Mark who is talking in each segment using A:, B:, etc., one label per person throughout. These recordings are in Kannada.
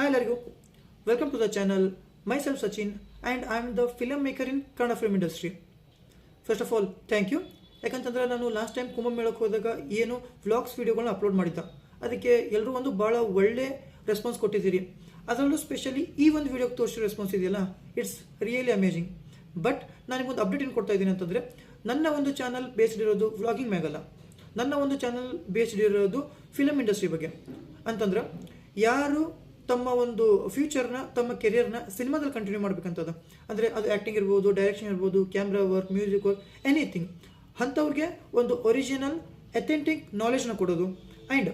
A: Hi ಎಲ್ಲರಿಗೂ, welcome to the channel. Myself Sachin and I am the film maker in Kannada film industry. First of all thank you. ಯಾಕಂತಂದರೆ ನಾನು ಲಾಸ್ಟ್ ಟೈಮ್ ಕುಂಭಮೇಳಕ್ಕೆ ಹೋದಾಗ ಏನು ವ್ಲಾಗ್ಸ್ ವೀಡಿಯೋಗಳನ್ನ ಅಪ್ಲೋಡ್ ಮಾಡಿದ್ದೆ, ಅದಕ್ಕೆ ಎಲ್ಲರೂ ಒಂದು ಭಾಳ ಒಳ್ಳೆ ರೆಸ್ಪಾನ್ಸ್ ಕೊಟ್ಟಿದ್ದೀರಿ. ಅದರಲ್ಲೂ ಸ್ಪೆಷಲಿ ಈ ಒಂದು ವೀಡಿಯೋಗೆ ತೋರಿಸಿರೋ ರೆಸ್ಪಾನ್ಸ್ ಇದೆಯಲ್ಲ, ಇಟ್ಸ್ ರಿಯಲಿ ಅಮೇಜಿಂಗ್. ಬಟ್ ನಾನಿಗೊಂದು ಅಪ್ಡೇಟ್ ಏನು ಕೊಡ್ತಾ ಇದ್ದೀನಿ ಅಂತಂದರೆ, ನನ್ನ ಒಂದು ಚಾನಲ್ ಬೇಸ್ಡ್ ಇರೋದು ವ್ಲಾಗಿಂಗ್ ಮ್ಯಾಗಲ್ಲ, ನನ್ನ ಒಂದು ಚಾನಲ್ ಬೇಸ್ಡ್ ಇರೋದು ಫಿಲಮ್ ಇಂಡಸ್ಟ್ರಿ ಬಗ್ಗೆ. ಅಂತಂದ್ರೆ ಯಾರು ತಮ್ಮ ಒಂದು ಫ್ಯೂಚರ್ನ, ತಮ್ಮ ಕೆರಿಯರ್ನ ಸಿನಿಮಾದಲ್ಲಿ ಕಂಟಿನ್ಯೂ ಮಾಡ್ಬೇಕಂತದ, ಅಂದರೆ ಅದು ಆ್ಯಕ್ಟಿಂಗ್ ಇರ್ಬೋದು, ಡೈರೆಕ್ಷನ್ ಇರ್ಬೋದು, camera work, music work, anything, ಅಂಥವ್ರಿಗೆ ಒಂದು ಒರಿಜಿನಲ್ ಅಥೆಂಟಿಕ್ ನಾಲೆಜ್ನ ಕೊಡೋದು. ಆ್ಯಂಡ್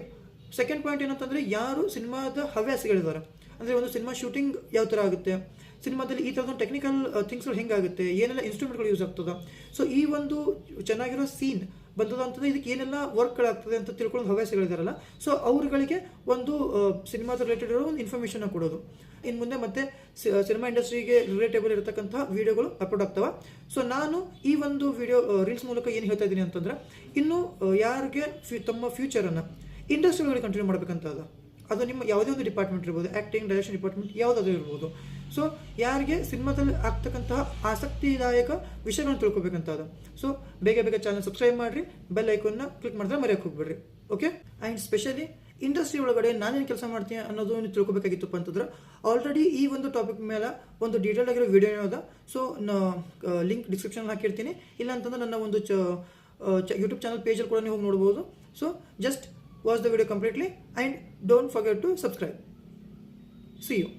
A: ಸೆಕೆಂಡ್ ಪಾಯಿಂಟ್ ಏನಂತಂದರೆ, ಯಾರು ಸಿನಿಮಾದ ಹವ್ಯಾಸಿಗಳಿದ್ದಾರೆ, ಅಂದರೆ ಒಂದು ಸಿನಿಮಾ ಶೂಟಿಂಗ್ ಯಾವ ಥರ ಆಗುತ್ತೆ, ಸಿನಿಮಾದಲ್ಲಿ ಈ ಥರದೊಂದು ಟೆಕ್ನಿಕಲ್ ಥಿಂಗ್ಸ್ಗಳು ಹೆಂಗಾಗುತ್ತೆ, ಏನೆಲ್ಲ ಇನ್ಸ್ಟ್ರೂಮೆಂಟ್ಗಳು ಯೂಸ್ ಆಗ್ತದೆ, ಸೊ ಈ ಒಂದು ಚೆನ್ನಾಗಿರೋ ಸೀನ್ ಬಂದದ ಅಂತಂದರೆ ಇದಕ್ಕೆ ಏನೆಲ್ಲ ವರ್ಕ್ಗಳಾಗ್ತದೆ ಅಂತ ತಿಳ್ಕೊಳ್ಳೋ ಹವ್ಯಾಸಿಗಳಿದಾರಲ್ಲ, ಸೊ ಅವ್ರುಗಳಿಗೆ ಒಂದು ಸಿನಿಮಾದ ರಿಲೇಟೆಡ್ ಇರೋ ಒಂದು ಇನ್ಫಾರ್ಮೇಷನ್ನ ಕೊಡೋದು. ಇನ್ನು ಮುಂದೆ ಮತ್ತೆ ಸಿನಿಮಾ ಇಂಡಸ್ಟ್ರಿಗೆ ರಿಲೇಟೇಬಲ್ ಇರತಕ್ಕಂಥ ವೀಡಿಯೋಗಳು ಅಪ್ಲೋಡ್ ಆಗ್ತವೆ. ಸೊ ನಾನು ಈ ಒಂದು ವಿಡಿಯೋ ರೀಲ್ಸ್ ಮೂಲಕ ಏನು ಹೇಳ್ತಾ ಇದ್ದೀನಿ ಅಂತಂದರೆ, ಇನ್ನು ಯಾರಿಗೆ ತಮ್ಮ ಫ್ಯೂಚರನ್ನು ಇಂಡಸ್ಟ್ರಿ ಒಳಗಡೆ ಕಂಟಿನ್ಯೂ ಮಾಡಬೇಕಂತದ, ಅದು ನಿಮ್ಮ ಯಾವುದೇ ಒಂದು ಡಿಪಾರ್ಟ್ಮೆಂಟ್ ಇರ್ಬೋದು, ಆ್ಯಕ್ಟಿಂಗ್, ಡೈರೆಕ್ಷನ್ ಡಿಪಾರ್ಟ್ಮೆಂಟ್ ಯಾವುದಾದ್ರೂ ಇರ್ಬೋದು. ಸೊ ಯಾರಿಗೆ ಸಿನಿಮಾದಲ್ಲಿ ಆಗ್ತಕ್ಕಂತಹ ಆಸಕ್ತಿದಾಯಕ ವಿಷಯಗಳನ್ನು ತಿಳ್ಕೊಬೇಕಂತದ, ಸೊ ಬೇಗ ಚಾನಲ್ ಸಬ್ಸ್ಕ್ರೈಬ್ ಮಾಡಿರಿ, ಬೆಲ್ ಐಕಾನ್ನ ಕ್ಲಿಕ್ ಮಾಡಿದ್ರೆ ಮರೆಯೋಕೆ ಹೋಗ್ಬೇಡ್ರಿ. ಓಕೆ. ಆ್ಯಂಡ್ ಸ್ಪೆಷಲಿ ಇಂಡಸ್ಟ್ರಿ ಒಳಗಡೆ ನಾನೇನು ಕೆಲಸ ಮಾಡ್ತೀನಿ ಅನ್ನೋದು ನೀವು ತಿಳ್ಕೊಬೇಕಾಗಿತ್ತಪ್ಪ ಅಂತಂದ್ರೆ, ಆಲ್ರೆಡಿ ಈ ಒಂದು ಟಾಪಿಕ್ ಮೇಲೆ ಒಂದು ಡೀಟೇಲ್ ಆಗಿರೋ ವಿಡಿಯೋ ಅದ. ಸೊ ಲಿಂಕ್ ಡಿಸ್ಕ್ರಿಪ್ಷನ್ ಹಾಕಿರ್ತೀನಿ, ಇಲ್ಲ ಅಂತಂದ್ರೆ ನನ್ನ ಒಂದು ಯೂಟ್ಯೂಬ್ ಚಾನಲ್ ಪೇಜಲ್ಲಿ ಕೂಡ ನೀವು ಹೋಗಿ ನೋಡ್ಬೋದು. So just watch the video completely and don't forget to subscribe. See you.